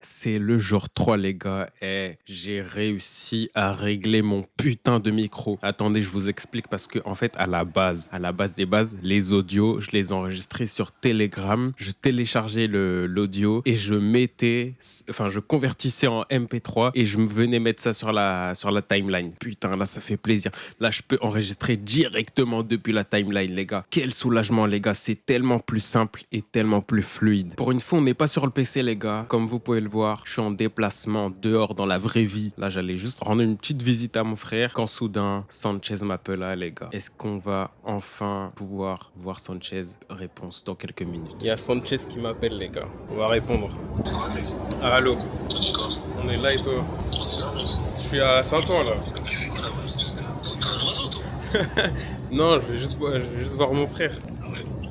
C'est le jour 3 les gars, et j'ai réussi à régler mon putain de micro. Attendez, je vous explique parce que en fait à la base des bases, les audios, je les enregistrais sur Telegram, je téléchargeais l'audio et je convertissais en MP3 et je me venais mettre ça sur la timeline. Putain, là ça fait plaisir. Là, je peux enregistrer directement depuis la timeline les gars. Quel soulagement les gars, c'est tellement plus simple et tellement plus fluide. Pour une fois, on n'est pas sur le PC les gars, comme vous pouvez le voir, je suis en déplacement dehors dans la vraie vie. Là, j'allais juste rendre une petite visite à mon frère quand soudain, Sanchez m'appela, les gars. Est-ce qu'on va enfin pouvoir voir Sanchez? Réponse dans quelques minutes. Il y a Sanchez qui m'appelle, les gars. On va répondre. Ah, allô? On est là et toi? Je suis à Saint-Ouen, là. Non, je vais juste voir mon frère.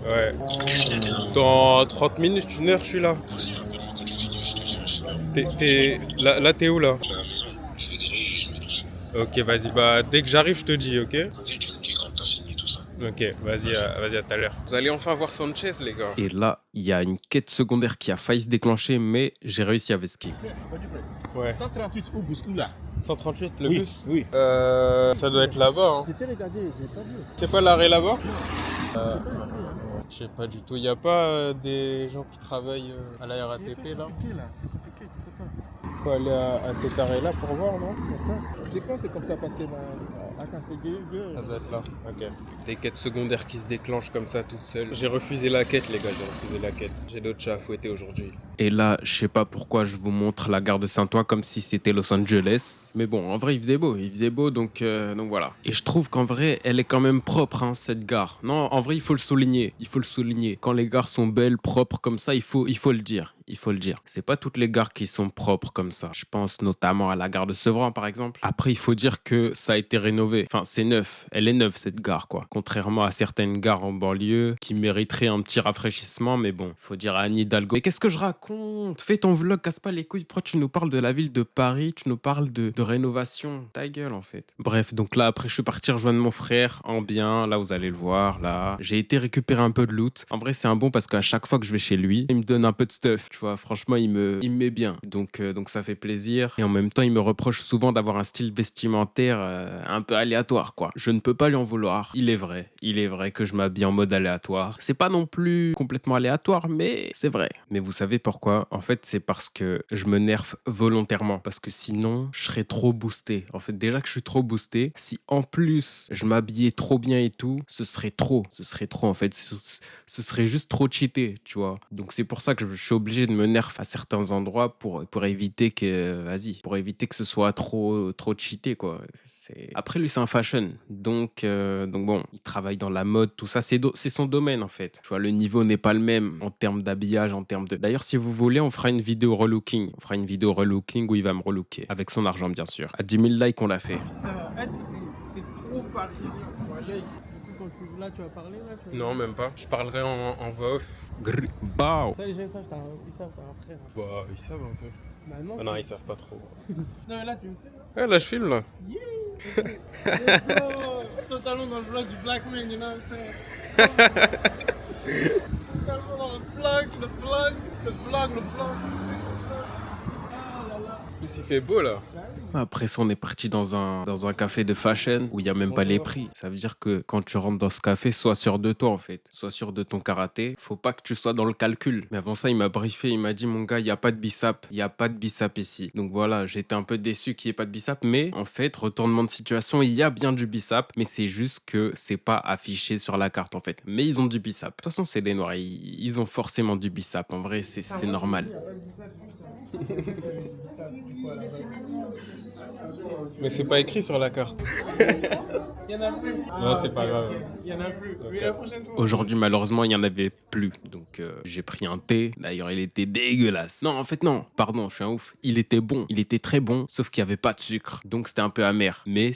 Ouais. Dans 30 minutes, une heure, je suis là. Là, t'es où là? Ok, vas-y, bah dès que j'arrive, je te dis, ok? Ok, vas-y, à tout à l'heure. Vous allez enfin voir Sanchez, les gars. Et là, il y a une quête secondaire qui a failli se déclencher, mais j'ai réussi à vesquer. Ouais. 138 au bus, où là? 138, le Oui, bus? oui. Ça doit être là-bas, hein. J'étais regardé, j'ai pas vu. C'est pas l'arrêt là-bas? Je sais pas du tout. Il y a pas des gens qui travaillent à la RATP, là? C'est compliqué, tu sais pas. Faut aller à cet arrêt-là pour voir, non? Comme ça. Je pense que c'est comme ça parce que attends, c'est Gué. Ça doit être là. Ok. Des quêtes secondaires qui se déclenchent comme ça toutes seules. J'ai refusé la quête, les gars, j'ai refusé la quête. J'ai d'autres chats à fouetter aujourd'hui. Et là, je sais pas pourquoi je vous montre la gare de Saint-Ouen comme si c'était Los Angeles. Mais bon, en vrai, il faisait beau, donc voilà. Et je trouve qu'en vrai, elle est quand même propre, hein, cette gare. Non, en vrai, il faut le souligner. Il faut le souligner. Quand les gares sont belles, propres comme ça, il faut le dire. Il faut le dire. C'est pas toutes les gares qui sont propres comme ça. Je pense notamment à la gare de Sevran, par exemple. Après, il faut dire que ça a été rénové. Enfin, c'est neuf. Elle est neuve, cette gare, quoi. Contrairement à certaines gares en banlieue qui mériteraient un petit rafraîchissement, mais bon, il faut dire à Anne Hidalgo. Mais qu'est-ce que je raconte? Fais ton vlog, casse pas les couilles. Pourquoi tu nous parles de la ville de Paris? Tu nous parles de rénovation. Ta gueule, en fait. Bref, donc là, après, je suis parti rejoindre mon frère en bien. Là, vous allez le voir, là. J'ai été récupérer un peu de loot. En vrai, c'est un bon parce qu'à chaque fois que je vais chez lui, il me donne un peu de stuff. Tu vois, franchement, il me met bien. Donc ça fait plaisir. Et en même temps, il me reproche souvent d'avoir un style vestimentaire un peu aléatoire, quoi. Je ne peux pas lui en vouloir. Il est vrai que je m'habille en mode aléatoire. C'est pas non plus complètement aléatoire, mais c'est vrai. Mais vous savez pourquoi? En fait, c'est parce que je me nerve volontairement. Parce que sinon, je serais trop boosté. En fait, déjà que je suis trop boosté, si en plus je m'habillais trop bien et tout, ce serait trop. Ce serait trop, en fait. Ce serait juste trop cheaté, tu vois. Donc c'est pour ça que je suis obligé de me nerf à certains endroits pour éviter pour éviter que ce soit trop cheaté, quoi. Après, lui, c'est un fashion. Donc bon, il travaille dans la mode, tout ça. C'est son domaine, en fait. Tu vois, le niveau n'est pas le même en termes d'habillage, en termes de... D'ailleurs, si vous voulez, on fera une vidéo relooking. On fera une vidéo relooking où il va me relooker. Avec son argent, bien sûr. À 10 000 likes, on l'a fait. T'es trop parisien. Voilà, quand là, tu vas parler, là, Non, même pas. Je parlerai en voix off. Bao. Ça, les gens, ça, ils savent, t'as un frère. Bah, ils savent un peu. Bah non. Ah non, ils savent pas trop. Non, mais là, tu me fais. Ouais, là, je filme, là. Yeah! Totalement dans le vlog du Black Man, you know what I'm saying? Totalement dans le vlog. Ah là là. En plus, il fait beau, là. Après ça, on est parti dans un café de fashion où il n'y a même pas les prix. Ça veut dire que quand tu rentres dans ce café, sois sûr de toi, en fait. Sois sûr de ton karaté. Faut pas que tu sois dans le calcul. Mais avant ça, il m'a briefé. Il m'a dit, mon gars, il n'y a pas de bissap. Il n'y a pas de bissap ici. Donc voilà, j'étais un peu déçu qu'il n'y ait pas de bissap. Mais en fait, retournement de situation, il y a bien du bissap. Mais c'est juste que c'est pas affiché sur la carte, en fait. Mais ils ont du bissap. De toute façon, c'est des noirs. Ils ont forcément du bissap. En vrai, c'est normal. Mais c'est pas écrit sur la carte. Il y en a plus. Non, c'est pas grave. Il y en a plus. Oui, la prochaine fois. Aujourd'hui, malheureusement, il n'y en avait plus. Donc, j'ai pris un thé. D'ailleurs, il était dégueulasse. Non, en fait, non. Pardon, je suis un ouf. Il était bon. Il était très bon, sauf qu'il n'y avait pas de sucre. Donc, c'était un peu amer. Mais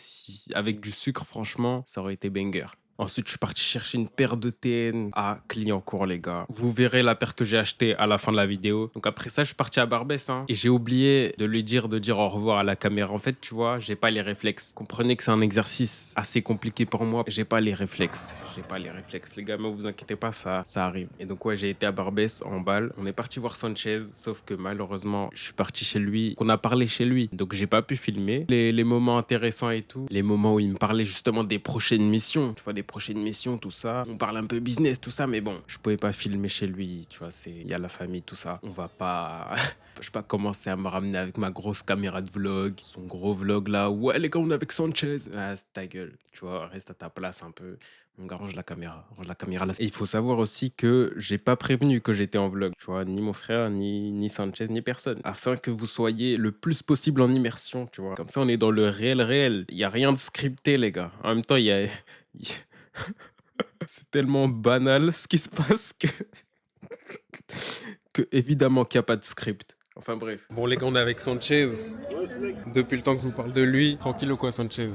avec du sucre, franchement, ça aurait été banger. Ensuite, je suis parti chercher une paire de TN à Clignancourt, les gars. Vous verrez la paire que j'ai achetée à la fin de la vidéo. Donc après ça, je suis parti à Barbès, hein. Et j'ai oublié de lui dire de dire au revoir à la caméra. En fait, tu vois, j'ai pas les réflexes. Comprenez que c'est un exercice assez compliqué pour moi. J'ai pas les réflexes. J'ai pas les réflexes, les gars. Mais vous inquiétez pas, ça arrive. Et donc ouais, j'ai été à Barbès en balle. On est parti voir Sanchez, sauf que malheureusement, je suis parti chez lui. On a parlé chez lui, donc j'ai pas pu filmer les moments intéressants et tout. Les moments où il me parlait justement des prochaines missions. Tu vois, des prochaines missions, tout ça. On parle un peu business, tout ça, mais bon, je pouvais pas filmer chez lui. Tu vois, il y a la famille, tout ça. On va pas. Je vais pas commencer à me ramener avec ma grosse caméra de vlog, son gros vlog là. Ouais, les gars, on est avec Sanchez. Ah, c'est ta gueule. Tu vois, reste à ta place un peu. Mon gars, range la caméra. Range la caméra là. Et il faut savoir aussi que j'ai pas prévenu que j'étais en vlog. Tu vois, ni mon frère, ni Sanchez, ni personne. Afin que vous soyez le plus possible en immersion, tu vois. Comme ça, on est dans le réel. Il y a rien de scripté, les gars. En même temps, il y a. C'est tellement banal ce qui se passe que évidemment qu'il n'y a pas de script. Enfin bref. Bon les gars, on est avec Sanchez. Depuis le temps que je vous parle de lui. Tranquille ou quoi, Sanchez?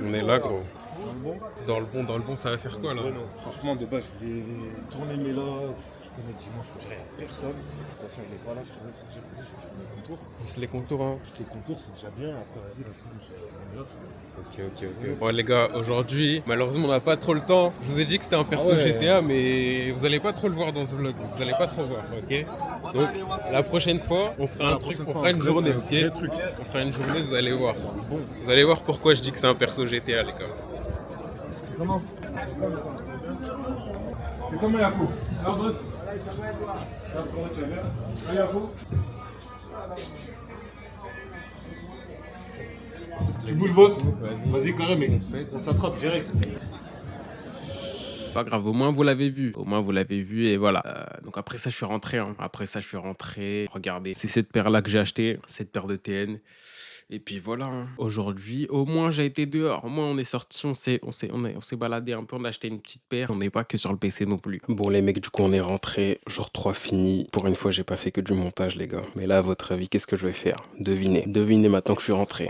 On est là, gros. Dans le bon, ça va faire quoi là? Ouais, non. Franchement, de base, je voulais tourner, mais là, je connais dimanche, je dirais à personne. La faire, il est pas là, je vais faire mes contours. C'est les contours, hein. Les contours, c'est déjà bien. Après, vas-y, là, c'est bon, je Ok. Bon les gars, aujourd'hui, malheureusement, on n'a pas trop le temps. Je vous ai dit que c'était un perso GTA, mais vous allez pas trop le voir dans ce vlog. Vous allez pas trop voir, ok? Donc, la prochaine fois, on fera un truc, on fera une journée, ok? On fera une journée, vous allez voir. Vous allez voir pourquoi je dis que c'est un perso GTA, les gars. Comment? C'est comment Yakou? Alors, boss? Tu bouges, boss? Vas-y, carré, mec. On s'attrape direct. C'est pas grave, au moins vous l'avez vu. Au moins vous l'avez vu et voilà. Donc après ça, je suis rentré. Hein. Après ça, je suis rentré. Regardez, c'est cette paire-là que j'ai achetée. Cette paire de TN. Et puis voilà, hein. Aujourd'hui, au moins j'ai été dehors. Au moins on est sorti, on s'est baladé un peu, on a acheté une petite paire. On n'est pas que sur le PC non plus. Bon les mecs, du coup on est rentré, jour 3 fini. Pour une fois, j'ai pas fait que du montage les gars. Mais là, à votre avis, qu'est-ce que je vais faire? Devinez maintenant que je suis rentré.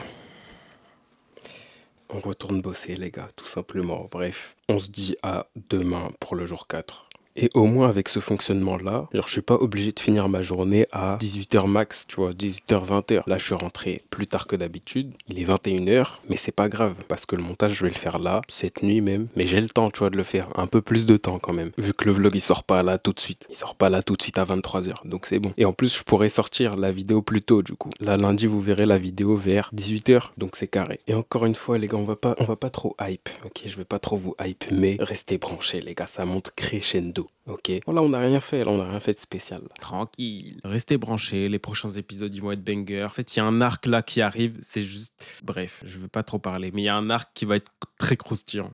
On retourne bosser les gars, tout simplement. Bref, on se dit à demain pour le jour 4. Et au moins avec ce fonctionnement-là, genre je suis pas obligé de finir ma journée à 18h max, tu vois, 18h, 20h. Là, je suis rentré plus tard que d'habitude. Il est 21h, mais c'est pas grave parce que le montage, je vais le faire là, cette nuit même. Mais j'ai le temps, tu vois, de le faire. Un peu plus de temps quand même. Vu que le vlog, il sort pas là tout de suite. Il sort pas là tout de suite à 23h. Donc c'est bon. Et en plus, je pourrais sortir la vidéo plus tôt du coup. Là, lundi, vous verrez la vidéo vers 18h. Donc c'est carré. Et encore une fois, les gars, on va pas trop hype. Ok, je vais pas trop vous hype, mais restez branchés, les gars. Ça monte crescendo. Ok, bon, là on n'a rien fait, de spécial. Là. Tranquille, restez branchés, les prochains épisodes ils vont être bangers. En fait, il y a un arc là qui arrive, c'est juste... Bref, je veux pas trop parler, mais il y a un arc qui va être très croustillant.